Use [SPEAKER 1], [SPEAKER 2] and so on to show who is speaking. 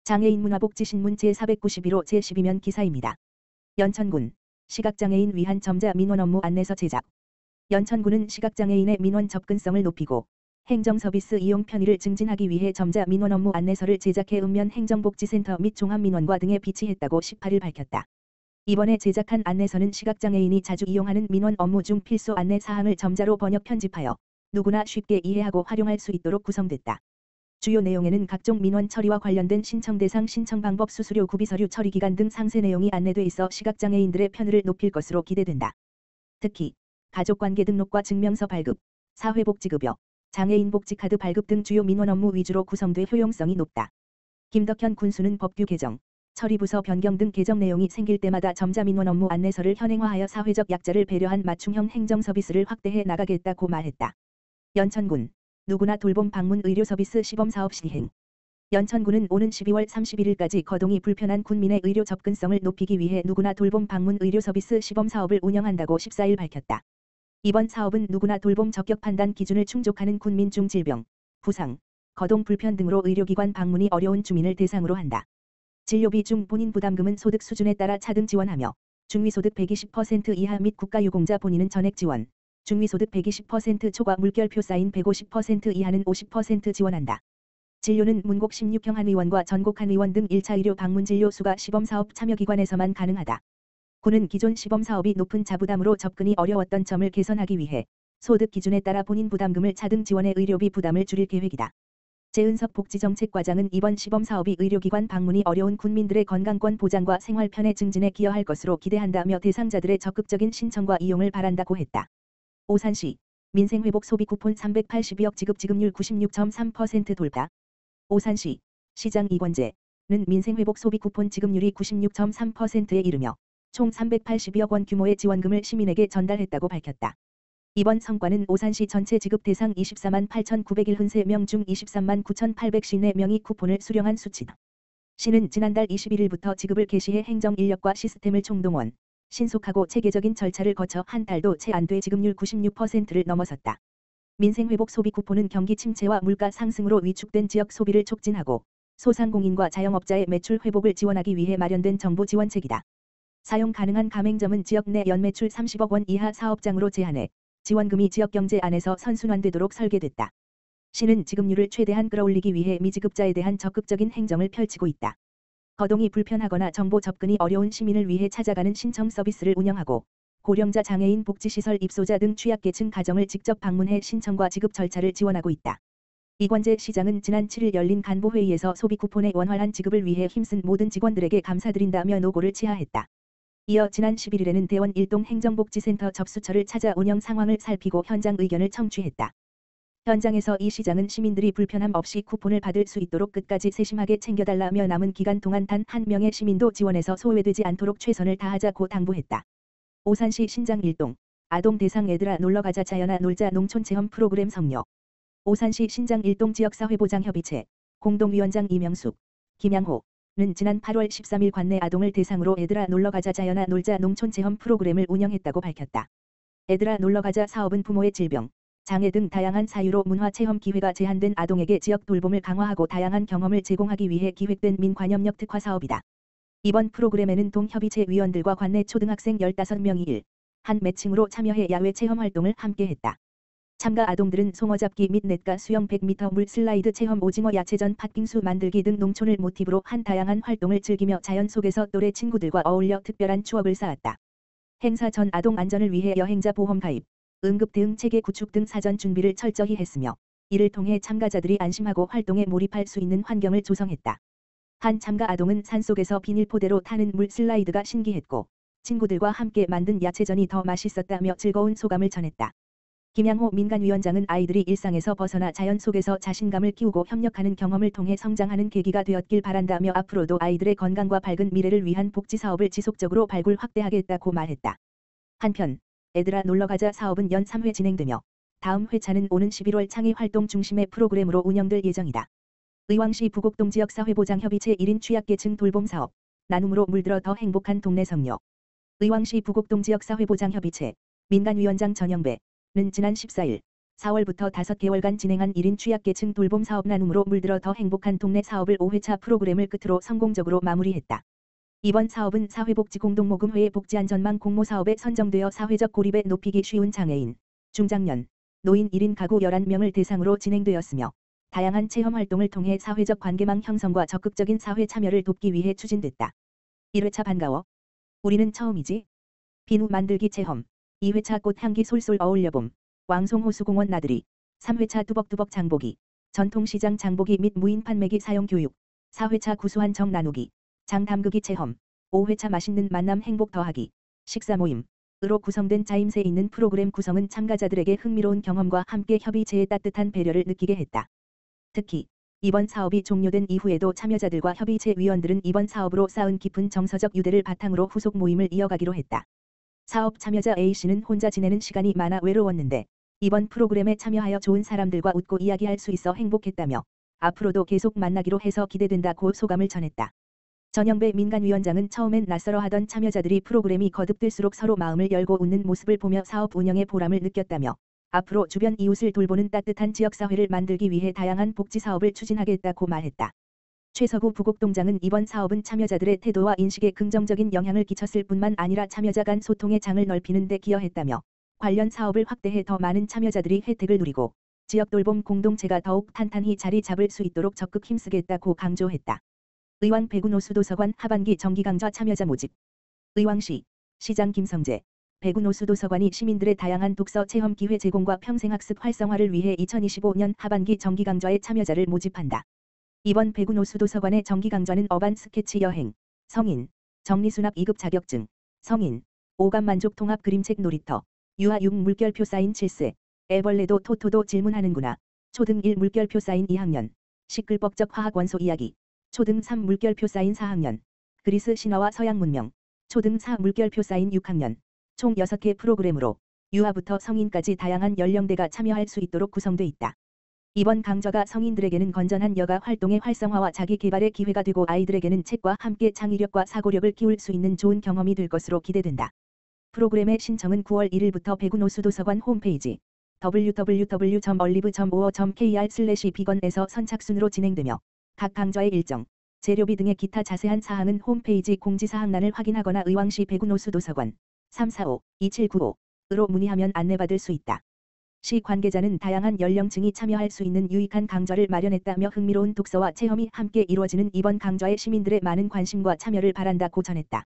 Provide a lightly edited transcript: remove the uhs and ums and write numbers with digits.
[SPEAKER 1] 장애인 문화복지신문 제491호 제12면 기사입니다. 연천군 시각장애인 위한 점자 민원 업무 안내서 제작. 연천군은 시각장애인의 민원 접근성을 높이고 행정서비스 이용 편의를 증진하기 위해 점자 민원 업무 안내서를 제작해 읍면 행정복지센터 및 종합민원과 등에 비치했다고 18일 밝혔다. 이번에 제작한 안내서는 시각장애인이 자주 이용하는 민원 업무 중 필수 안내 사항을 점자로 번역 편집하여 누구나 쉽게 이해하고 활용할 수 있도록 구성됐다. 주요 내용에는 각종 민원 처리와 관련된 신청 대상, 신청 방법, 수수료, 구비서류 처리 기간 등 상세 내용이 안내돼 있어 시각장애인들의 편의를 높일 것으로 기대된다. 특히 가족관계 등록과 증명서 발급, 사회복지급여, 장애인 복지카드 발급 등 주요 민원 업무 위주로 구성돼 효용성이 높다. 김덕현 군수는 법규 개정, 처리부서 변경 등 개정 내용이 생길 때마다 점자 민원 업무 안내서를 현행화하여 사회적 약자를 배려한 맞춤형 행정 서비스를 확대해 나가겠다고 말했다. 연천군 누구나 돌봄 방문 의료 서비스 시범 사업 시행. 연천군은 오는 12월 31일까지 거동이 불편한 군민의 의료 접근성을 높이기 위해 누구나 돌봄 방문 의료 서비스 시범 사업을 운영한다고 14일 밝혔다. 이번 사업은 누구나 돌봄 적격 판단 기준을 충족하는 군민 중 질병, 부상, 거동 불편 등으로 의료기관 방문이 어려운 주민을 대상으로 한다. 진료비 중 본인 부담금은 소득 수준에 따라 차등 지원하며 중위소득 120% 이하 및 국가유공자 본인은 전액 지원, 중위소득 120% 초과 물결표 사인 150% 이하는 50% 지원한다. 진료는 문곡 16형 한의원과 전곡 한의원 등 1차 의료 방문 진료 수가 시범사업 참여기관에서만 가능하다. 군은 기존 시범사업이 높은 자부담으로 접근이 어려웠던 점을 개선하기 위해 소득 기준에 따라 본인 부담금을 차등 지원해 의료비 부담을 줄일 계획이다. 재은석 복지정책과장은 이번 시범사업이 의료기관 방문이 어려운 군민들의 건강권 보장과 생활 편의 증진에 기여할 것으로 기대한다며 대상자들의 적극적인 신청과 이용을 바란다고 했다. 오산시 민생회복 소비 쿠폰 382억 지급율 96.3% 돌파. 오산시 시장 이권재는 민생회복 소비 쿠폰 지급률이 96.3%에 이르며 총 382억 원 규모의 지원금을 시민에게 전달했다고 밝혔다. 이번 성과는 오산시 전체 지급 대상 24만 8,901명 중 23만 9,854명이 쿠폰을 수령한 수치다. 시는 지난달 21일부터 지급을 개시해 행정 인력과 시스템을 총동원, 신속하고 체계적인 절차를 거쳐 한 달도 채 안 돼 지급률 96%를 넘어섰다. 민생회복 소비 쿠폰은 경기 침체와 물가 상승으로 위축된 지역 소비를 촉진하고 소상공인과 자영업자의 매출 회복을 지원하기 위해 마련된 정부 지원책이다. 사용 가능한 가맹점은 지역 내 연매출 30억 원 이하 사업장으로 제한해 지원금이 지역경제 안에서 선순환되도록 설계됐다. 시는 지급률을 최대한 끌어올리기 위해 미지급자에 대한 적극적인 행정을 펼치고 있다. 거동이 불편하거나 정보 접근이 어려운 시민을 위해 찾아가는 신청 서비스를 운영하고 고령자 장애인 복지시설 입소자 등 취약계층 가정을 직접 방문해 신청과 지급 절차를 지원하고 있다. 이권재 시장은 지난 7일 열린 간부회의에서 소비 쿠폰의 원활한 지급을 위해 힘쓴 모든 직원들에게 감사드린다며 노고를 치하했다. 이어 지난 11일에는 대원 일동 행정복지센터 접수처를 찾아 운영 상황을 살피고 현장 의견을 청취했다. 현장에서 이 시장은 시민들이 불편함 없이 쿠폰을 받을 수 있도록 끝까지 세심하게 챙겨달라며 남은 기간 동안 단 한 명의 시민도 지원에서 소외되지 않도록 최선을 다하자고 당부했다. 오산시 신장 일동 아동 대상 애들아 놀러가자 자연아 놀자 농촌체험 프로그램 성료. 오산시 신장 일동 지역사회보장협의체 공동위원장 이명숙, 김양호는 지난 8월 13일 관내 아동을 대상으로 애들아 놀러가자 자연아 놀자 농촌체험 프로그램을 운영했다고 밝혔다. 애들아 놀러가자 사업은 부모의 질병, 장애 등 다양한 사유로 문화체험 기회가 제한된 아동에게 지역 돌봄을 강화하고 다양한 경험을 제공하기 위해 기획된 민관협력 특화 사업이다. 이번 프로그램에는 동협의체 위원들과 관내 초등학생 15명이 한 매칭으로 참여해 야외 체험 활동을 함께했다. 참가 아동들은 송어잡기 및 냇가 수영 100m 물 슬라이드 체험 오징어 야채전 팥빙수 만들기 등 농촌을 모티브로 한 다양한 활동을 즐기며 자연 속에서 또래 친구들과 어울려 특별한 추억을 쌓았다. 행사 전 아동 안전을 위해 여행자 보험 가입, 응급 대응 체계 구축 등 사전 준비를 철저히 했으며 이를 통해 참가자들이 안심하고 활동에 몰입할 수 있는 환경을 조성했다. 한 참가 아동은 산속에서 비닐포대로 타는 물 슬라이드가 신기했고 친구들과 함께 만든 야채전이 더 맛있었다며 즐거운 소감을 전했다. 김양호 민간위원장은 아이들이 일상에서 벗어나 자연 속에서 자신감을 키우고 협력하는 경험을 통해 성장하는 계기가 되었길 바란다며 앞으로도 아이들의 건강과 밝은 미래를 위한 복지사업을 지속적으로 발굴 확대하겠다고 말했다. 한편 애들아 놀러가자 사업은 연 3회 진행되며 다음 회차는 오는 11월 창의 활동 중심의 프로그램으로 운영될 예정이다. 의왕시 부곡동 지역사회보장협의체 1인 취약계층 돌봄사업 나눔으로 물들어 더 행복한 동네 성료. 의왕시 부곡동 지역사회보장협의체 민간위원장 전영배는 지난 14일 4월부터 5개월간 진행한 1인 취약계층 돌봄 사업 나눔으로 물들어 더 행복한 동네 사업을 5회차 프로그램을 끝으로 성공적으로 마무리했다. 이번 사업은 사회복지공동모금회의 복지안전망 공모사업에 선정되어 사회적 고립에 높이기 쉬운 장애인, 중장년, 노인 1인 가구 11명을 대상으로 진행되었으며 다양한 체험 활동을 통해 사회적 관계망 형성과 적극적인 사회 참여를 돕기 위해 추진됐다. 1회차 반가워. 우리는 처음이지. 비누 만들기 체험. 2회차 꽃향기 솔솔 어울려봄. 왕송호수공원 나들이. 3회차 뚜벅뚜벅 장보기. 전통시장 장보기 및 무인 판매기 사용 교육. 4회차 구수한 정 나누기. 장 담그기 체험. 5회차 맛있는 만남 행복 더하기. 식사 모임으로 구성된 짜임새 있는 프로그램 구성은 참가자들에게 흥미로운 경험과 함께 협의체의 따뜻한 배려를 느끼게 했다. 특히 이번 사업이 종료된 이후에도 참여자들과 협의체 위원들은 이번 사업으로 쌓은 깊은 정서적 유대를 바탕으로 후속 모임을 이어가기로 했다. 사업 참여자 A씨는 혼자 지내는 시간이 많아 외로웠는데 이번 프로그램에 참여하여 좋은 사람들과 웃고 이야기할 수 있어 행복했다며 앞으로도 계속 만나기로 해서 기대된다고 소감을 전했다. 전영배 민간위원장은 처음엔 낯설어 하던 참여자들이 프로그램이 거듭될수록 서로 마음을 열고 웃는 모습을 보며 사업 운영의 보람을 느꼈다며 앞으로 주변 이웃을 돌보는 따뜻한 지역사회를 만들기 위해 다양한 복지사업을 추진하겠다고 말했다. 최서구 부곡동장은 이번 사업은 참여자들의 태도와 인식에 긍정적인 영향을 끼쳤을 뿐만 아니라 참여자 간 소통의 장을 넓히는 데 기여했다며 관련 사업을 확대해 더 많은 참여자들이 혜택을 누리고 지역 돌봄 공동체가 더욱 탄탄히 자리 잡을 수 있도록 적극 힘쓰겠다고 강조했다. 의왕 배구노수도서관 하반기 정기강좌 참여자 모집. 의왕시 시장 김성재 배구노수도서관이 시민들의 다양한 독서 체험 기회 제공과 평생학습 활성화를 위해 2025년 하반기 정기강좌에 참여자를 모집한다. 이번 배구노수도서관의 정기강좌는 어반 스케치 여행, 성인, 정리수납 2급 자격증, 성인, 오감만족 통합 그림책 놀이터, 유아 6 물결표 사인 7세, 애벌레도 토토도 질문하는구나, 초등 1 물결표 사인 2학년, 시끌벅적 화학 원소 이야기, 초등 3 물결표 사인 4학년, 그리스 신화와 서양 문명, 초등 4 물결표 사인 6학년, 총 6개 프로그램으로 유아부터 성인까지 다양한 연령대가 참여할 수 있도록 구성돼 있다. 이번 강좌가 성인들에게는 건전한 여가 활동의 활성화와 자기 개발의 기회가 되고 아이들에게는 책과 함께 창의력과 사고력을 키울 수 있는 좋은 경험이 될 것으로 기대된다. 프로그램의 신청은 9월 1일부터 배구노수도서관 홈페이지 www.olive.org.kr/비건에서 선착순으로 진행되며 각 강좌의 일정, 재료비 등의 기타 자세한 사항은 홈페이지 공지사항란을 확인하거나 의왕시 배구노수도서관 345-2795으로 문의하면 안내받을 수 있다. 시 관계자는 다양한 연령층이 참여할 수 있는 유익한 강좌를 마련했다며 흥미로운 독서와 체험이 함께 이루어지는 이번 강좌에 시민들의 많은 관심과 참여를 바란다고 전했다.